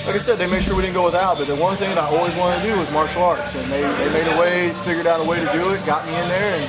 like I said, they made sure we didn't go without, but the one thing that I always wanted to do was martial arts, and they made a way, figured out a way to do it, got me in there, and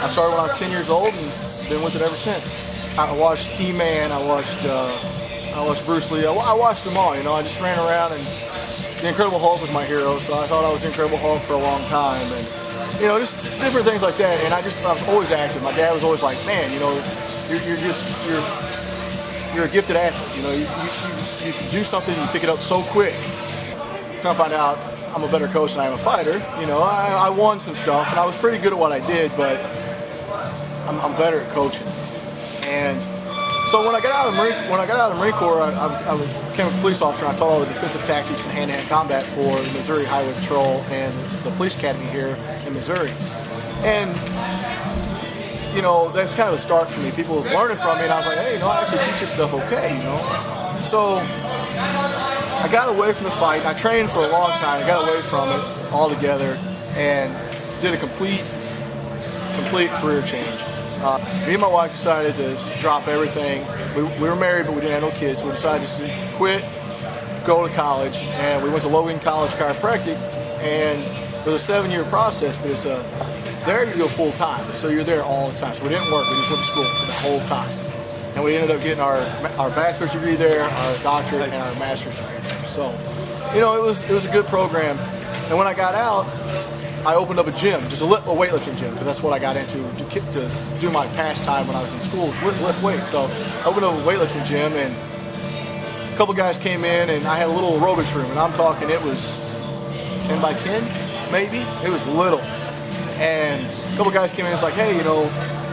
I started when I was 10 years old and been with it ever since. I watched He-Man, I watched Bruce Lee, I watched them all, you know. I just ran around, and the Incredible Hulk was my hero, so I thought I was the Incredible Hulk for a long time, and you know, just different things like that. And I was always active. My dad was always like, man, you know, you're a gifted athlete. You know, you can do something, you pick it up so quick. Come to find out, I'm a better coach than I am a fighter. You know, I won some stuff, and I was pretty good at what I did, but I'm better at coaching. And so when I got out of the Marine Corps, I became a police officer. And I taught all the defensive tactics and hand-to-hand combat for the Missouri Highway Patrol and the police academy here in Missouri. And you know, that's kind of a start for me. People was learning from me, and I was like, hey, you know, I actually teach this stuff okay, you know. So I got away from the fight. I trained for a long time. I got away from it altogether and did a complete career change. Me and my wife decided to drop everything. We were married, but we didn't have no kids, so we decided just to quit, go to college, and we went to Logan College Chiropractic, and it was a 7-year process, but it's there you go full time, so you're there all the time. So we didn't work, we just went to school for the whole time. And we ended up getting our bachelor's degree there, our doctorate, and our master's degree there. So, you know, it was a good program. And when I got out, I opened up a gym, just a weightlifting gym, because that's what I got into to do my pastime when I was in school, was lift weights. So I opened up a weightlifting gym, and a couple guys came in, and I had a little aerobics room, and I'm talking it was 10 by 10, maybe. It was little. And a couple guys came in and was like, hey, you know,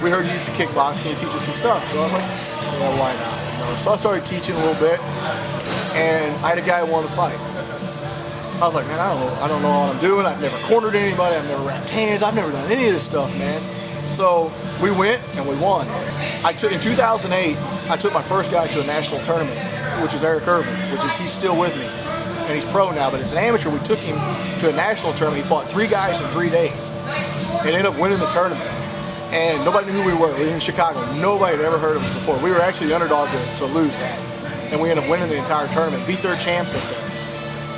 we heard you used to kickbox, can you teach us some stuff? So I was like, yeah, why not? You know, so I started teaching a little bit, and I had a guy who wanted to fight. I was like, man, I don't know what I'm doing. I've never cornered anybody. I've never wrapped hands. I've never done any of this stuff, man. So we went and we won. In 2008, I took my first guy to a national tournament, which is Eric Irvin, he's still with me. And he's pro now, but as an amateur, we took him to a national tournament. He fought 3 guys in 3 days and ended up winning the tournament. And nobody knew who we were. We were in Chicago. Nobody had ever heard of us before. We were actually the underdog to lose that. And we ended up winning the entire tournament, beat their champs up there.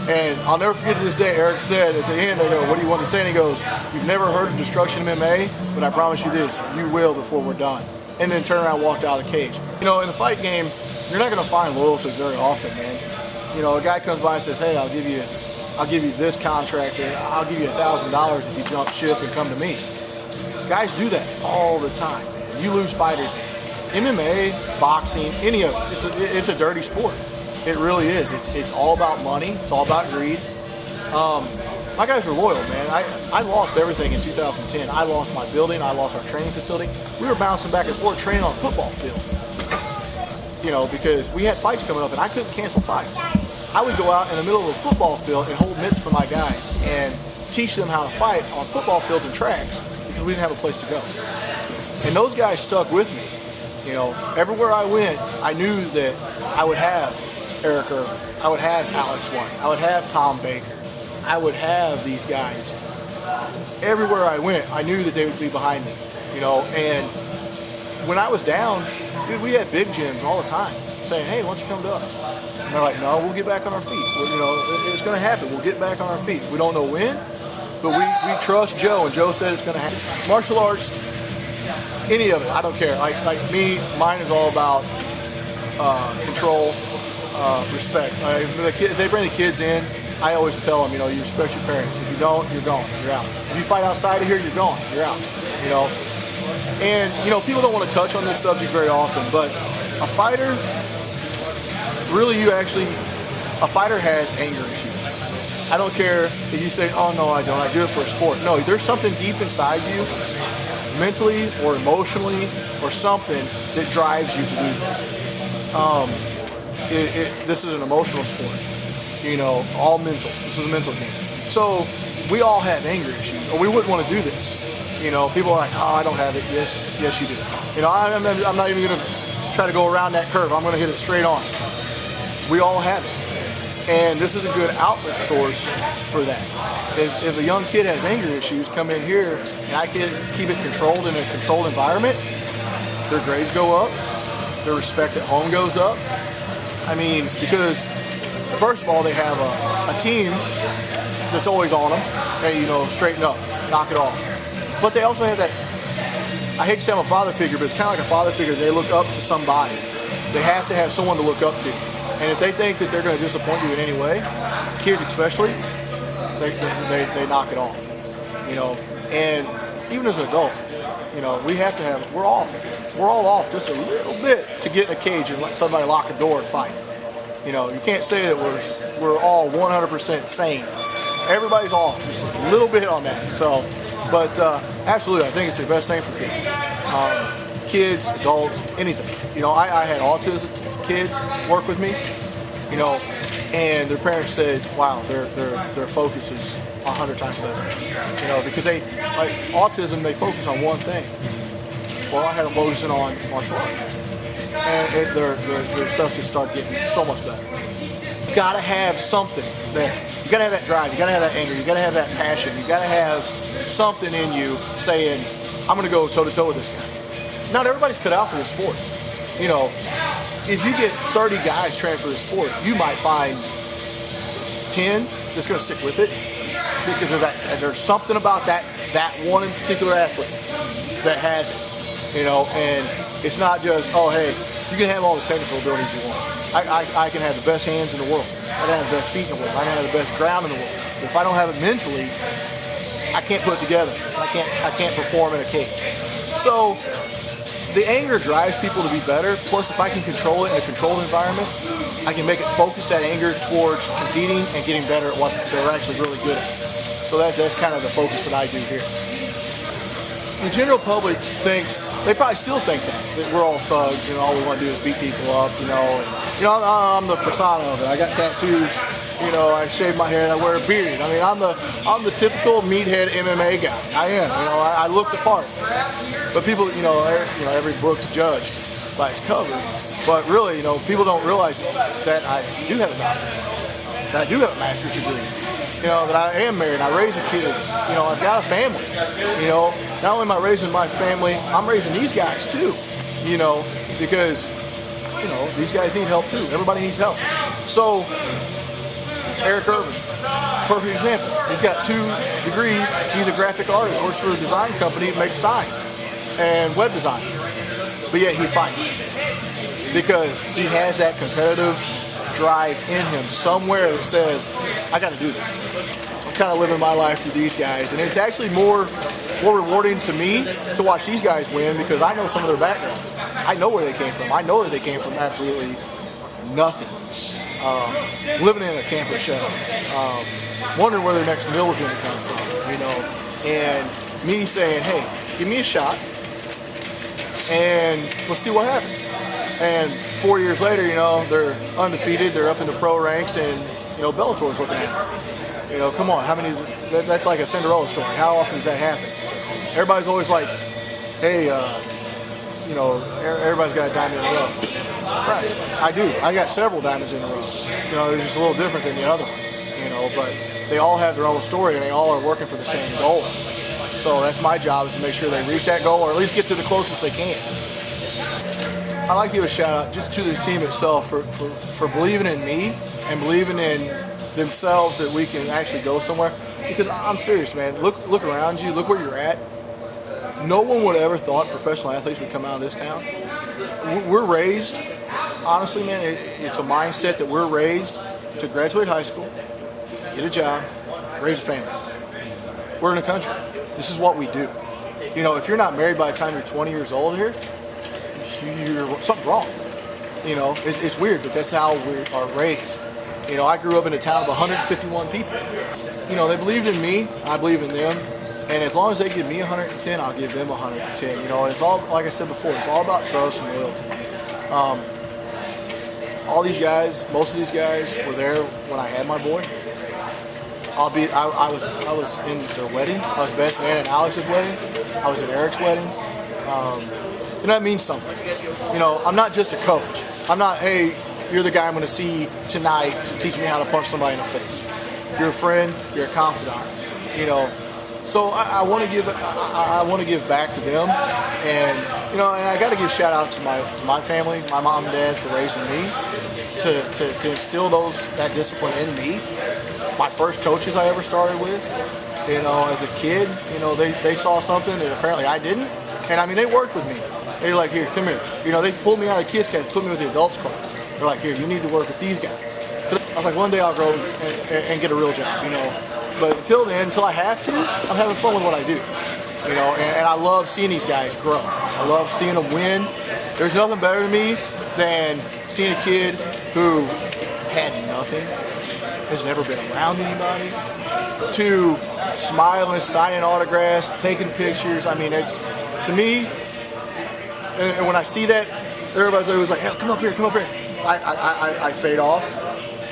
And I'll never forget to this day, Eric said at the end, they go, what do you want to say? And he goes, you've never heard of Destruction MMA, but I promise you this, you will before we're done. And then turned around and walked out of the cage. You know, in the fight game, you're not going to find loyalty very often, man. You know, a guy comes by and says, hey, I'll give you this contract, or I'll give you $1,000 if you jump ship and come to me. Guys do that all the time, man. You lose fighters. MMA, boxing, any of it, it's a dirty sport. It really is. It's all about money. It's all about greed. My guys were loyal, man. I lost everything in 2010. I lost my building. I lost our training facility. We were bouncing back and forth training on football fields. You know, because we had fights coming up and I couldn't cancel fights. I would go out in the middle of a football field and hold mitts for my guys and teach them how to fight on football fields and tracks because we didn't have a place to go. And those guys stuck with me. You know, everywhere I went, I knew that I would have Eric Irvin. I would have Alex White. I would have Tom Baker. I would have these guys. Everywhere I went, I knew that they would be behind me. You know, and when I was down, dude, we had big gyms all the time saying, hey, why don't you come to us? And they're like, no, we'll get back on our feet. Well, you know, it's going to happen. We'll get back on our feet. We don't know when, but we trust Joe, and Joe said it's going to happen. Martial arts, any of it, I don't care. Like me, mine is all about control, respect. If they bring the kids in, I always tell them, you know, you respect your parents. If you don't, you're gone. You're out. If you fight outside of here, you're gone. You're out. You know. And, you know, people don't want to touch on this subject very often, but a fighter, really a fighter has anger issues. I don't care if you say, oh, no, I don't. I do it for a sport. No, there's something deep inside you, mentally or emotionally or something that drives you to do this. This is an emotional sport, you know, all mental. This is a mental game. So we all have anger issues, or we wouldn't want to do this. You know, people are like, oh, I don't have it. Yes, you do. You know, I'm not even going to try to go around that curve. I'm going to hit it straight on. We all have it. And this is a good outlet source for that. If a young kid has anger issues, come in here and I can keep it controlled in a controlled environment, their grades go up, their respect at home goes up. I mean, because first of all, they have a team that's always on them. Hey, you know, straighten up, knock it off. But they also have that, I hate to say I'm a father figure, but it's kind of like a father figure. They look up to somebody. They have to have someone to look up to. And if they think that they're going to disappoint you in any way, kids especially, they knock it off. You know, and even as adults, you know, we have to have, we're all off just a little bit to get in a cage and let somebody lock a door and fight. You know, you can't say that we're all 100% sane. Everybody's off just a little bit on that. So, but absolutely, I think it's the best thing for kids. Kids, adults, anything. You know, I had autism kids work with me, you know, and their parents said, wow, their focus is 100 times better. You know, because they, like autism, they focus on one thing. Well, I had them focusing on martial arts. And their stuff just started getting so much better. You gotta have something there. You gotta have that drive, you gotta have that anger, you gotta have that passion, you gotta have something in you saying, I'm gonna go toe to toe with this guy. Not everybody's cut out for this sport. You know, if you get 30 guys training for this sport, you might find 10 that's gonna stick with it because of that. There's something about that one in particular athlete that has it. You know, and it's not just, oh, hey, you can have all the technical abilities you want. I can have the best hands in the world. I can have the best feet in the world. I can have the best ground in the world. But if I don't have it mentally, I can't put it together. I can't perform in a cage. So the anger drives people to be better. Plus, if I can control it in a controlled environment, I can make it focus that anger towards competing and getting better at what they're actually really good at. So that's kind of the focus that I do here. The general public thinks, they probably still think that we're all thugs and all we want to do is beat people up, you know. And, you know, I'm the persona of it. I got tattoos, you know, I shave my hair and I wear a beard. I mean, I'm the typical meathead MMA guy. I am, you know, I look the part. But people, you know, every book's judged by its cover. But really, you know, people don't realize that I do have a doctorate, that I do have a master's degree. You know, that I am married, I raise kids, you know, I've got a family, you know. Not only am I raising my family, I'm raising these guys too, you know, because, you know, these guys need help too. Everybody needs help. So, Eric Irvin, perfect example. He's got 2 degrees, he's a graphic artist, works for a design company, makes signs and web design, but yet he fights because he has that competitive drive in him somewhere that says, I got to do this. I'm kind of living my life through these guys, and it's actually more rewarding to me to watch these guys win because I know some of their backgrounds. I know where they came from. I know that they came from absolutely nothing. Living in a camper shell, wondering where their next meal is going to come from, you know, and me saying, hey, give me a shot, and let's see what happens. And 4 years later, you know, they're undefeated, they're up in the pro ranks, and, you know, Bellator's looking at them. You know, come on, how many, that's like a Cinderella story. How often does that happen? Everybody's always like, hey, you know, everybody's got a diamond in the rough. Right, I do. I got several diamonds in the rough. You know, they're just a little different than the other one, you know, but they all have their own story, and they all are working for the same goal. So that's my job, is to make sure they reach that goal, or at least get to the closest they can. I'd like to give a shout out just to the team itself for believing in me and believing in themselves that we can actually go somewhere. Because I'm serious, man. Look around you. Look where you're at. No one would have ever thought professional athletes would come out of this town. We're raised, honestly, man, it's a mindset that we're raised to graduate high school, get a job, raise a family. We're in a country. This is what we do. You know, if you're not married by the time you're 20 years old here, something's wrong. You know, it's weird, but that's how we are raised. You know, I grew up in a town of 151 people. You know, they believed in me, I believe in them, and as long as they give me 110, I'll give them 110. You know, it's all, like I said before, it's all about trust and loyalty. All these guys, most of these guys were there when I had my boy. I was in their weddings. I was best man at Alex's wedding. I was at Eric's wedding. And that means something. You know, I'm not just a coach. I'm not, hey, you're the guy I'm going to see tonight to teach me how to punch somebody in the face. You're a friend. You're a confidant. You know, so I want to give back to them, and you know, and I got to give shout out to my family, my mom and dad for raising me, to instill that discipline in me. My first coaches I ever started with, you know, as a kid, you know, they saw something that apparently I didn't, and I mean, they worked with me. They're like, here, come here. You know, they pulled me out of the kids class, put me with the adults class. They're like, here, you need to work with these guys. I was like, one day I'll grow and get a real job, you know. But until then, until I have to, I'm having fun with what I do. You know, and I love seeing these guys grow. I love seeing them win. There's nothing better to me than seeing a kid who had nothing, has never been around anybody, to smiling, signing autographs, taking pictures. I mean, it's, to me, and when I see that, everybody's always like, hey, come up here, come up here. I fade off,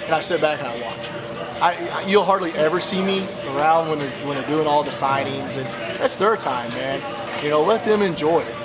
and I sit back and I watch. You'll hardly ever see me around when they're doing all the signings, and that's their time, man. You know, let them enjoy it.